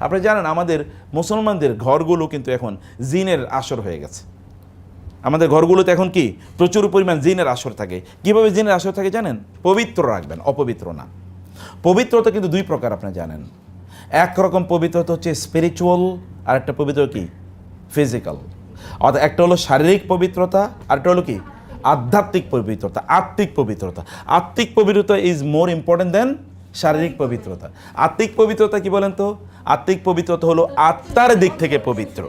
আপনারা জানেন আমাদের মুসলমানদের ঘরগুলো কিন্তু এখন জিনের আসর হয়ে গেছে। আমাদের ঘরগুলোতে এখন কি প্রচুর পরিমাণ জিনের আসর থাকে। কিভাবে জিনের আসর থাকে জানেন? পবিত্র রাখবেন, অপবিত্র না। পবিত্রতা কিন্তু দুই প্রকার আপনারা জানেন। একরকম পবিত্রতা হচ্ছে স্পিরিচুয়াল, আর একটা পবিত্র কি ফিজিক্যাল। অর্থাৎ একটা হলো শারীরিক পবিত্রতা, আর একটা হলো কি আধ্যাত্মিক পবিত্রতা, আত্মিক পবিত্রতা। আত্মিক পবিত্রতা ইজ মোর ইম্পর্টেন্ট দেন শারীরিক পবিত্রতা। আত্মিক পবিত্রতা কি বলেন তো? আত্মিক পবিত্রতা হলো আত্মার দিক থেকে পবিত্র।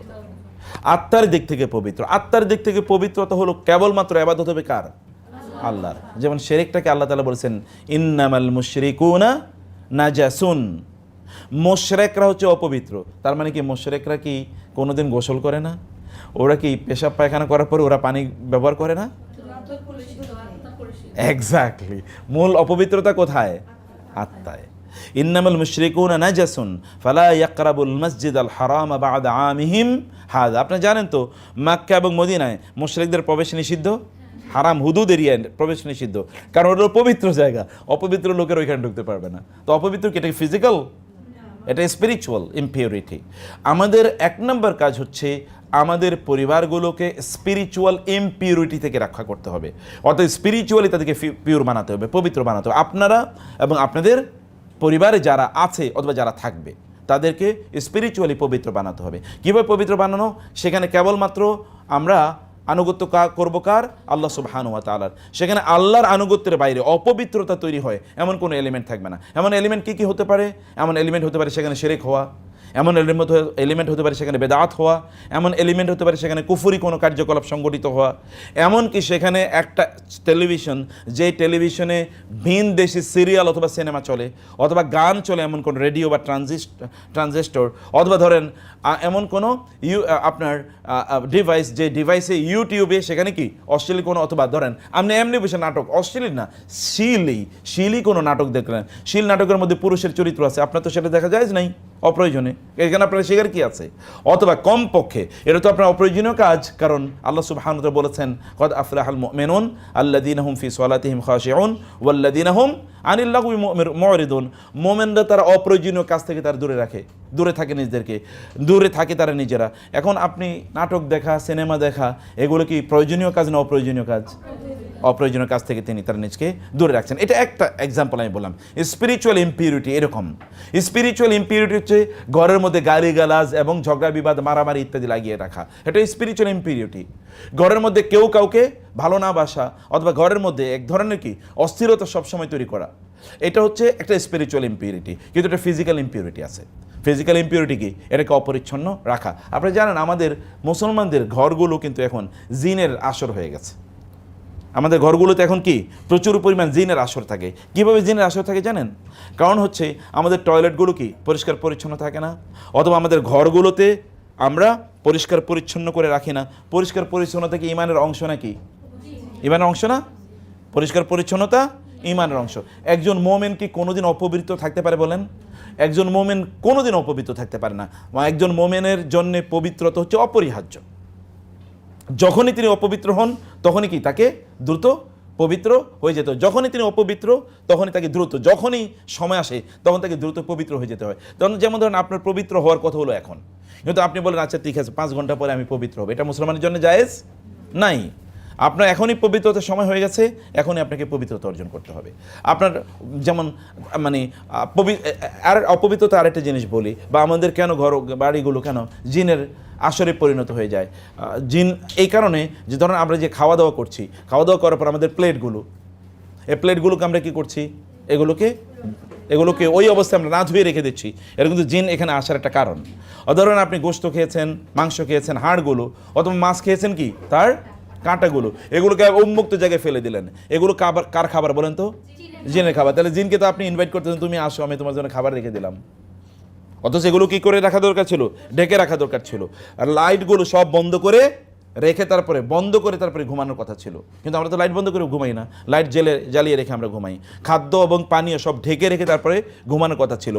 আত্মার দিক থেকে পবিত্র। আত্মার দিক থেকে পবিত্রতা হলো কেবলমাত্র ইবাদত হবে কার? আল্লাহর। যেমন শিরকটাকে আল্লাহ তাআলা বলেছেন ইন্নামাল মুশরিকুনা নাজাসুন, মুশরিকরা হচ্ছে অপবিত্র। তার মানে কি মুশরিকরা কি কোনোদিন গোসল করে না? ওরা কি পেশাব পায়খানা করার পরে ওরা পানি ব্যবহার করে না? এক্স্যাক্টলি। মূল অপবিত্রতা কোথায়? আত্মায়। ইন্নামাল মুশরিকুনা নাজাসুন ফালা ইয়াকরাবুল মাসজিদাল হারাম বা'দা আমিহিম হাযা। আপনি জানেন তো মক্কা এবং মদিনায় মুশরিকদের প্রবেশ নিষিদ্ধ, হারাম হুদুদ এরিয়ায় প্রবেশ নিষিদ্ধ, কারণ ওটা পবিত্র জায়গা। অপবিত্র লোকের ওইখানে ঢুকতে পারবে না। তো অপবিত্র কি এটা ফিজিক্যাল? এটা স্পিরিচুয়াল ইমপিউরিটি। আমাদের এক নম্বর কাজ হচ্ছে আমাদের পরিবারগুলোকে স্পিরিচুয়াল ইমপিউরিটি থেকে রক্ষা করতে হবে। অর্থাৎ স্পিরিচুয়ালি তাদেরকে পিওর বানাতে হবে, পবিত্র বানাতে হবে। আপনারা এবং আপনাদের পরিবারে যারা আছে অথবা যারা থাকবে তাদেরকে স্পিরিচুয়ালি পবিত্র বানাতে হবে। কীভাবে পবিত্র বানানো? সেখানে কেবলমাত্র আমরা আনুগত্য করবো কার? আল্লাহ সুবহানাহু ওয়া তাআলার। সেখানে আল্লাহর আনুগত্যের বাইরে অপবিত্রতা তৈরি হয় এমন কোনো এলিমেন্ট থাকবে না। এমন এলিমেন্ট কী কী হতে পারে? এমন এলিমেন্ট হতে পারে সেখানে শিরক হওয়া, এমন এলিমেন্ট হতে পারে সেখানে বেদাত হওয়া, এমন এলিমেন্ট হতে পারে সেখানে কুফরি কোনো কার্যকলাপ সংগঠিত হওয়া, এমনকি সেখানে একটা টেলিভিশন, যে টেলিভিশনে ভিন দেশি সিরিয়াল অথবা সিনেমা চলে অথবা গান চলে, এমন কোনো রেডিও বা ট্রানজিস্টর, অথবা ধরেন এমন কোনো আপনার ডিভাইস, যে ডিভাইসে ইউটিউবে সেখানে কি অশ্লীল কোনো, অথবা ধরেন আপনি এমনি বসে নাটক, অশ্লীল না শিলি কোনো নাটক দেখলেন, শিল নাটকের মধ্যে পুরুষের চরিত্র আছে, আপনার তো সেটা দেখা যায় নাই অপ্রয়োজনে, এখানে আপনার শেখার কি আছে? অথবা কমপক্ষে এটা তো আপনার অপ্রয়োজনীয় কাজ, কারণ আল্লাহ সুবহানাহু ওয়া তাআলা বলেছেন কদ আফলাহাল মুমিনুন আল্লাযীনা হুম ফি সালাতিহিম খাশিউন ওয়াল্লাযীনা হুম আনিল লাগwi মুরিদুন। মুমিনরা তারা অপ্রয়োজনীয় কাজ থেকে তারা দূরে থাকে নিজেদেরকে, দূরে থাকে তারা নিজেরা। এখন আপনি নাটক দেখা, সিনেমা দেখা, এগুলো কি প্রয়োজনীয় কাজ না অপ্রয়োজনীয় কাজ? অপ্রয়োজনীয় কাজ থেকে তারা নিজকে দূরে রাখছেন। এটা একটা এক্সাম্পল আমি বললাম। স্পিরিচুয়াল ইমপিউরিটি এরকম। স্পিরিচুয়াল ইমপিউরিটি হচ্ছে ঘরের মধ্যে গালিগালাজ এবং ঝগড়া বিবাদ, মারামারি ইত্যাদি লাগিয়ে রাখা, এটা স্পিরিচুয়াল ইমপিউরিটি। ঘরের মধ্যে কেউ কাউকে ভালো না বাসা, অথবা ঘরের মধ্যে এক ধরনের কি অস্থিরতা সবসময় তৈরি করা, এটা হচ্ছে একটা স্পিরিচুয়াল ইমপিউরিটি। কিন্তু এটা ফিজিক্যাল ইমপিউরিটি আছে। ফিজিক্যাল ইমপিউরিটি কি? এটাকে অপরিচ্ছন্ন রাখা। আপনারা জানেন আমাদের মুসলমানদের ঘরগুলো কিন্তু এখন জিনের আসর হয়ে গেছে। আমাদের ঘরগুলোতে এখন কি প্রচুর পরিমাণ জিনের আসর থাকে। কিভাবে জিনের আসর থাকে জানেন? কারণ হচ্ছে আমাদের টয়লেটগুলো কি পরিষ্কার পরিচ্ছন্ন থাকে না, অথবা আমাদের ঘরগুলোতে আমরা পরিষ্কার পরিচ্ছন্ন করে রাখি না। পরিষ্কার পরিচ্ছন্নতা কি ইমানের অংশ নাকি? ইমানের অংশ না? পরিষ্কার পরিচ্ছন্নতা ইমানের অংশ। একজন মুমিন কি কোনোদিন অপবিত্র থাকতে পারে বলেন? একজন মুমিন কোনোদিন অপবিত্র থাকতে পারে না। একজন মুমিনের জন্য পবিত্রতা হচ্ছে অপরিহার্য। যখনই তিনি অপবিত্র হন তখনই কি তাকে দ্রুত পবিত্র হয়ে যেতে হয়। যখনই তিনি অপবিত্র তখনই তাকে দ্রুত, যখনই সময় আসে তখন তাকে দ্রুত পবিত্র হয়ে যেতে হয়। তখন যেমন ধরেন আপনার পবিত্র হওয়ার কথা হলো এখন, কিন্তু আপনি বলেন আচ্ছা ঠিক আছে 5 ঘন্টা পরে আমি পবিত্র হব, এটা মুসলমানের জন্য জায়েজ নাই। আপনার এখনই পবিত্রতার সময় হয়ে গেছে, এখনই আপনাকে পবিত্রতা অর্জন করতে হবে। আপনার যেমন মানে আর অপবিত্রতা আরেকটা জিনিস বলি, বা আমাদের কেন ঘর বাড়িগুলো কেন জিনের আসরে পরিণত হয়ে যায়? জিন এই কারণে যে ধরেন আমরা যে খাওয়া দাওয়া করছি, খাওয়া দাওয়া করার পর আমাদের প্লেটগুলো, এই প্লেটগুলোকে আমরা কী করছি? এগুলোকে ওই অবস্থায় আমরা না ধুয়ে রেখে দিচ্ছি। এটা কিন্তু জিন এখানে আসার একটা কারণ। ধরেন আপনি গোশত খেয়েছেন, মাংস খেয়েছেন, হাড়গুলো, অথবা মাছ খেয়েছেন কি তার কাঁটাগুলো, এগুলোকে উন্মুক্ত জায়গায় ফেলে দিলেন। এগুলো কার খাবার বলেন তো? জিনের খাবার। তাহলে জিনকে তো আপনি ইনভাইট করতেছেন, তুমি আসো আমি তোমার জন্য খাবার রেখে দিলাম। অথচ এগুলো কি করে রাখা দরকার ছিল? ঢেকে রাখা দরকার ছিল। আর লাইটগুলো সব বন্ধ করে রেখে তারপরে ঘুমানোর কথা ছিল, কিন্তু আমরা তো লাইট বন্ধ করে ঘুমাই না, লাইট জ্বালিয়ে রেখে আমরা ঘুমাই। খাদ্য এবং পানীয় সব ঢেকে রেখে তারপরে ঘুমানোর কথা ছিল।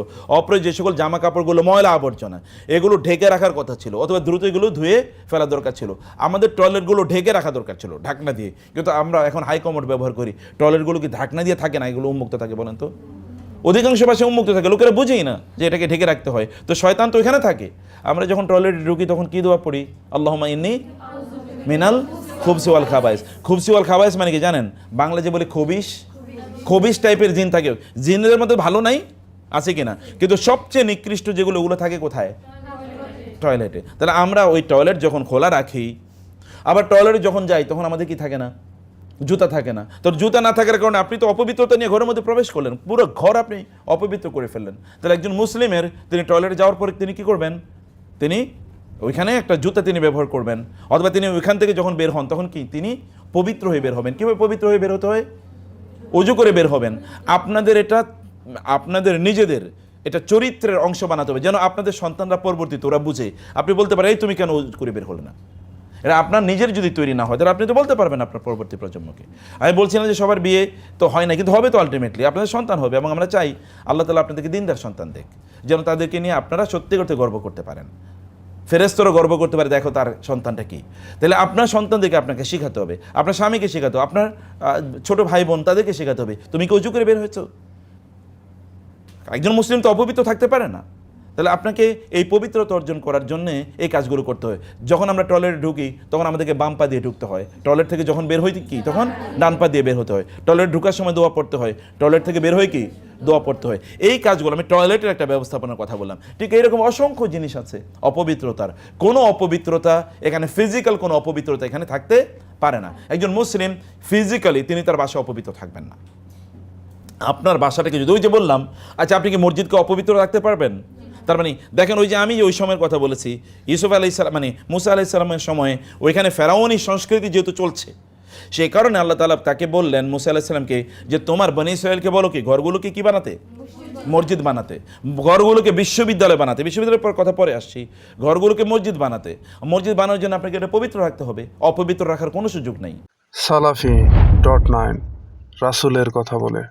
যে সকল জামা কাপড়গুলো ময়লা আবর্জনা এগুলো ঢেকে রাখার কথা ছিল, অথবা দ্রুত এগুলো ধুয়ে ফেলা দরকার ছিল। আমাদের টয়লেটগুলো ঢেকে রাখা দরকার ছিল ঢাকনা দিয়ে, কিন্তু আমরা এখন হাই কমোড ব্যবহার করি। টয়লেটগুলো কি ঢাকনা দিয়ে থাকে না? এগুলো উন্মুক্ত থাকে বলেন তো? অধিকাংশ বাসায় উন্মুক্ত থাকে, লোকেরা বুঝেই না যে এটাকে ঢেকে রাখতে হয়। তো শয়তান তো এখানে থাকে। আমরা যখন টয়লেটে ঢুকি তখন কী দোয়া পড়ি? আল্লাহুম্মা ইন্নী মিনাল খুবসি ওয়াল খাবাইস। খুবসি ওয়াল খাবাইস মানে কি জানেন? বাংলা যে বলে খবিশ, খবিশ টাইপের জিন থাকে। জিনদের মধ্যে ভালো নাই আছে কিনা, কিন্তু সবচেয়ে নিকৃষ্ট যেগুলো ওগুলো থাকে কোথায়? টয়লেটে। তাহলে আমরা ওই টয়লেট যখন খোলা রাখি, আবার টয়লেটে যখন যাই তখন আমাদের কি থাকে না? জুতা থাকে না। তো জুতা না থাকার কারণে আপনি তো অপবিত্রতা নিয়ে ঘরের মধ্যে প্রবেশ করলেন, পুরো ঘর আপনি অপবিত্র করে ফেললেন। তাহলে একজন মুসলিমের তিনি টয়লেটে যাওয়ার পরে তিনি কি করবেন? তিনি ওইখানে একটা জুতা তিনি ব্যবহার করবেন, অথবা তিনি ওইখান থেকে যখন বের হন তখন কি তিনি পবিত্র হয়ে বের হবেন। কীভাবে পবিত্র হয়ে বের হতে হয়? অজু করে বের হবেন। আপনাদের এটা আপনাদের নিজেদের এটা চরিত্রের অংশ বানাতে হবে, যেন আপনাদের সন্তানরা পরবর্তীতে ওরা বুঝে। আপনি বলতে পারেন এই তুমি কেন অজু করে বের হলে না? এটা আপনার নিজের যদি তৈরি না হয় তাহলে আপনি তো বলতে পারবেন আপনার পরবর্তী প্রজন্মকে। আমি বলছি না যে সবার বিয়ে তো হয় না, কিন্তু হবে তো আলটিমেটলি। আপনাদের সন্তান হবে, এবং আমরা চাই আল্লাহ তাআলা আপনাদেরকে দিনদার সন্তান দেখ, যেন তাদেরকে নিয়ে আপনারা সত্যি করতে গর্ব করতে পারেন, ফেরেশতারা গর্ব করতে পারে দেখো তার সন্তানটা কি। তাহলে আপনার সন্তানদেরকে আপনাকে শেখাতে হবে, আপনার স্বামীকে শেখাতে হবে, আপনার ছোট ভাই বোন তাদেরকে শেখাতে হবে তুমি কি অজু করে বের হয়েছো? একজন মুসলিম তো অপবিত্র থাকতে পারে না। তাহলে আপনাকে এই পবিত্রতা অর্জন করার জন্য এই কাজগুলো করতে হয়। যখন আমরা টয়লেটে ঢুকি তখন আমাদেরকে বাম পা দিয়ে ঢুকতে হয়, টয়লেট থেকে যখন বের হই কি তখন ডান পা দিয়ে বের হতে হয়, টয়লেট ঢুকার সময় দোয়া পড়তে হয়, টয়লেট থেকে বের হয়ে কি দোয়া পড়তে হয়। এই কাজগুলো আমি টয়লেটের একটা ব্যবস্থাপনার কথা বললাম। ঠিক এইরকম অসংখ্য জিনিস আছে অপবিত্রতার। কোনো অপবিত্রতা এখানে, ফিজিক্যাল কোনো অপবিত্রতা এখানে থাকতে পারে না। একজন মুসলিম ফিজিক্যালি তিনি তার বাসায় অপবিত্র থাকবেন না। আপনার বাসাটাকে যদি, ওই যে বললাম, আচ্ছা আপনি কি মসজিদকে অপবিত্র রাখতে পারবেন? তার মানে দেখেন, ওই যে আমি ওই সময়ের কথা বলেছি, ইউসুফ আলাইহিসসালাম মানে মুসা আলাইহিসসালামের সময়ে ওইখানে ফেরাউনি সংস্কৃতি যেহেতু চলছে, সেই কারণে আল্লাহ তাআলা তাকে বললেন মুসা আলাইহিসসালামকে যে তোমার বনী ইসরায়েলকে বলো কি ঘরগুলোকে কি বানাতে? মসজিদ বানাতে। ঘরগুলোকে বিশ্ববিদ্যালয় বানাতে। বিশ্ববিদ্যালয়ের পর কথা পরে আসছি। ঘরগুলোকে মসজিদ বানাতে। মসজিদ বানানোর জন্য আপনাকে এটা পবিত্র রাখতে হবে, অপবিত্র রাখার কোনো সুযোগ নেই। সালাফি.9 রাসূলের কথা বলে।